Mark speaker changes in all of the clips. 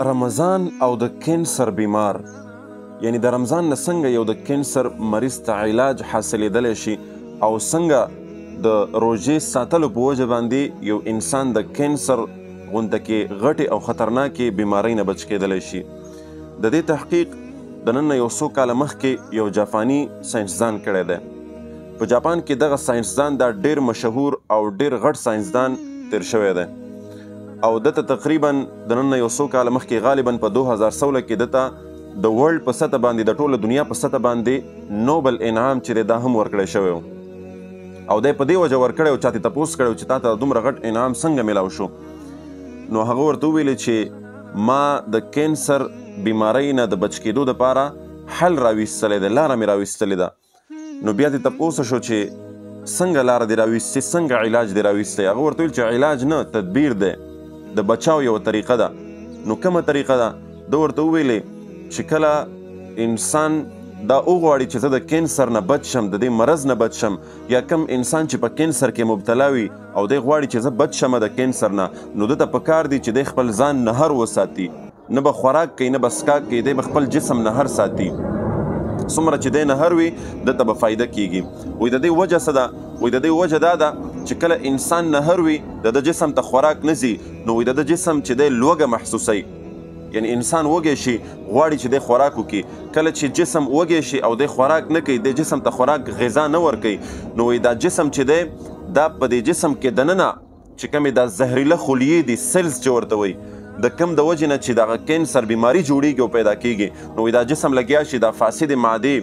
Speaker 1: رمضان او د کینسر بیمار، یعنی د رمضان نه څنګه یو د کینسر مریض ته علاج حاصلېدلی شي او څنګه د روژې ساتلو په وجه باندې یو انسان د کینسر غونډه کې غټې او خطرناکې بیمارۍ نه بچ کېدلی شي. د دې تحقیق د نن نه یو څو کاله مخکې یو جاپاني ساینسدان کړی دی. په جاپان کې دغه ساینسدان دا ډېر مشهور او ډېر غټ ساینسدان تیر شوی دی او دته تقریبا د نن نه یو څو کاله مخکې غالبا په 2016 کې دته د ورلډ په سطح باندې د ټوله دنیا په سطح باندې نوبل انعام چې دی دا هم ورکړی شوی و او دی په دې وجه ورکړی و چا ته تپوس کړی و چې تا ته دومره غټ انعام څنګه میلاو شو. نو هغه ورته وویلې چې ما د کینسر بیمارۍ نه د بچ کېدو دپاره حل راویستلی دی، لاره مې راویستلې ده. نو بیا دې تپوس شو چې څنګه لاره دې راویستې، څنګه علاج دې راویستی؟ هغه ورته ویل چې علاج نه، تدبیر دی، د بچاو یو طریقه ده. نو کومه طریقه ده؟ ده ورته وویلې چې کله انسان دا وغواړي چې زه د کینسر نه بچ شم، د دې مرض نه بچ شم، یا کم انسان چې په کینسر کې مبتلا وي او دی غواړي چې زه بچ شم د کینسر نه، نو ده ته پکار دی چې دی خپل ځان نهر وساتي، نه به خوراک کوي نه به څښاک کوي، دی به خپل جسم نهر ساتي. څومره چې دی نهر وي دته به فایده کیږي. وایي د دې وجه څه ده؟ وایي د دې وجه دا ده چې کله انسان نهر وي د جسم ته خوراک نه ځي، نو وایي د جسم چې دی لوږه محسوسوي، یعنی انسان وږی شي غواړي چې دی خوراک وکړي. کله چې جسم وږی شي او دی خوراک نه کوي، دی جسم ته خوراک غذا نه ورکوي، نو وایي دا جسم چې دی دا په دې جسم کې دننه چې کومې دا زهریله خلیې دي، سیلز چې ورته وایي، د کم د وجې نه چې دغه کینسر بیماري جوړیږي او پیدا کیږي، نو دا جسم لګیا شي دا فاسد معدې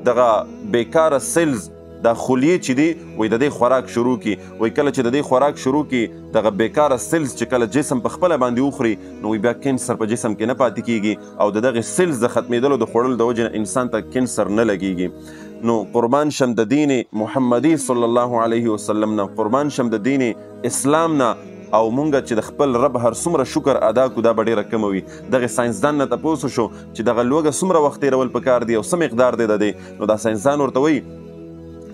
Speaker 1: دغه بیکاره سیلز دا خلیې چې دي وایي د دې خوراک شروع کړي. وایي کله چې د دې خوراک شروع کړي دغه بیکاره سیلز چې کله جسم په خپله باندې وخوري، نو وایي بیا کینسر په جسم کې نه پاتې کیږي او د دغې سیلز د ختمېدلو د خوړلو د وجې نه انسان ته کینسر نه لګیږي. نو قربان شم د دین محمدي صلی الله علیه وسلم نه، قربان شم د دین اسلام نه، او مونږ چې د خپل رب هر څومره شکر ادا کو دا به ډېره کمه وي. دغه ساینسدان نه تپوس شو چې دغه لوږه څومره وخت تېرول پکار دی او څه مقدار دی د دې، نو دا ساینسدان ورته وایي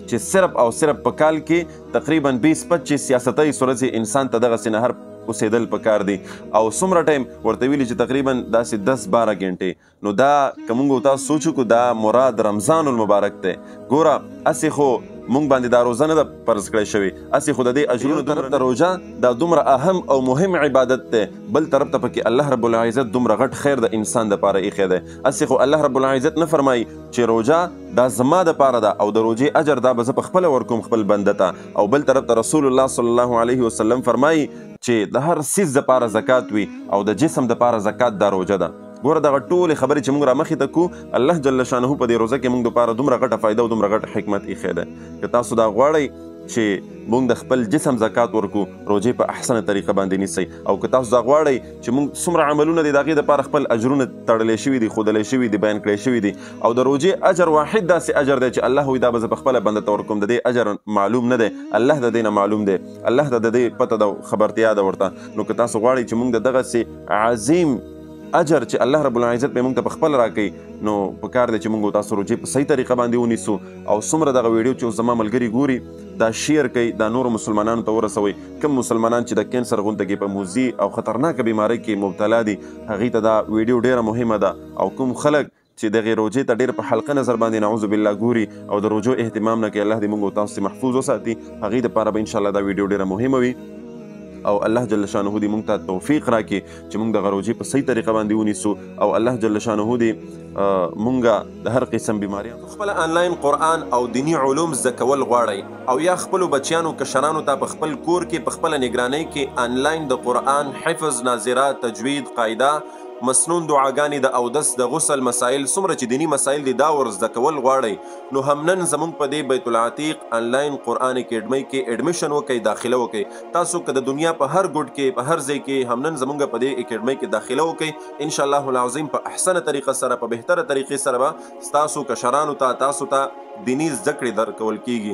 Speaker 1: چې صرف او صرف په کال کې تقریبا 20-25 سیاستي ورځې انسان ته دغسې نهر اوسېدل پکار دی او څومره ټایم ورته ویلي چې تقریبا داسې 10-12 غنټې. نو دا که موږ تاسو سوچ وکړو دا مراد رمضان المبارک دی. ګوره هسې خو مونږ باندې دا روزه نه ده فرض کړی شوې، هسې خو د دې اجرونو طرف ته روژه دا دومره اهم او مهم عبادت دی، بل طرف ته پکې الله رب العزت دومره غټ خیر د انسان دپاره ایښی دی. هسې خو الله رب العزت نه فرمایي چې روژه دا زما دپاره ده او د روژې اجر دا به زه پخپله ورکوم خپل بنده ته، او بل طرف ته رسول الله صلی الله علیه وسلم فرمایي چې د هر څیز دپاره زکات وي او د جسم دپاره زکات دا روژه ده. ګوره دغه ټولې خبرې چې موږ را مخې ته کو، الله جل شانه په دې روزه کې موږ دپاره دومره غټه فایده او دومره غټ حکمت ایښی دی. که تاسو دا غواړئ چې موږ د خپل جسم زکات ورکو، روژې په احسنه طریقه باندې نیسئ، او که تاسو دا غواړئ چې موږ څومره عملونه دي د هغې دپاره خپل اجرونه تړلی شوي دي، ښودلی شوي دي، بیان کړی شوي دي، او د روژې اجر واحد داسې اجر دی چې الله وایي دا به زه پخپله بنده ته ورکوم، د دې اجر معلوم نه دی، الله د دې نه معلوم دی، الله ته د دې پته ده، خبرتیا ده ورته. نو که تاسو غواړئ چې موږ د دغسې عظیم اجر چې الله رب العزت به موږ ته پخپله راکوي، نو پکار دی چې موږ تاسو روژې په صحیح طریقه باندې ونیسو او څومره دغه ویډیو چې اوس زما ملګري ګوري دا شیر کوي، دا نورو مسلمانانو ته ورسوئ. کوم مسلمانان چې د کینسر غونډه کې په موذي او خطرناکه بیمارۍ کې مبتلا دي هغوی ته دا ویډیو ډېره مهمه ده، او کوم خلک چې دغې روژې ته ډېر په حلقه نظر باندې نعوذ بالله ګوري او د روژو اهتمام نه کوي، الله دې موږ تاسو محفوظ وساتي. هغوی دپاره به انشاءالله دا ویډیو ډېره مهمه وي او الله جل شانه دې موږ ته توفیق راکړي چې موږ دغه روژې په صحیح طریقه باندې ونیسو، او الله جل شانه دې موږ د هر قسم بیماریانو خپل آنلاین قرآن او دینی علوم زده کول غواړئ او یا خپلو بچیانو کشرانو ته په خپل کور کې په خپله نګرانۍ کې آنلاین د قرآن حفظ، ناظره، تجوید، قاعده، مسنون دعاګانې، د اودس، د غسل مسائل، څومره چې دینی مسائل دي دا ور زده کول غواړئ، نو هم نن زموږ په دې بیت العتیق آنلاین قرآن اکیډمۍ کې ایډمیشن وکړئ، داخله وکړئ. تاسو که د دنیا په هر ګوټ کې په هر ځای کې هم نن زموږ په دې اکیډمۍ کې داخله وکړئ، انشاءالله العظیم په احسنه طریقه سره، په بهتره طریقې سره به ستاسو کشرانو ته، تاسو ته دیني زده کړې درکول کیږي.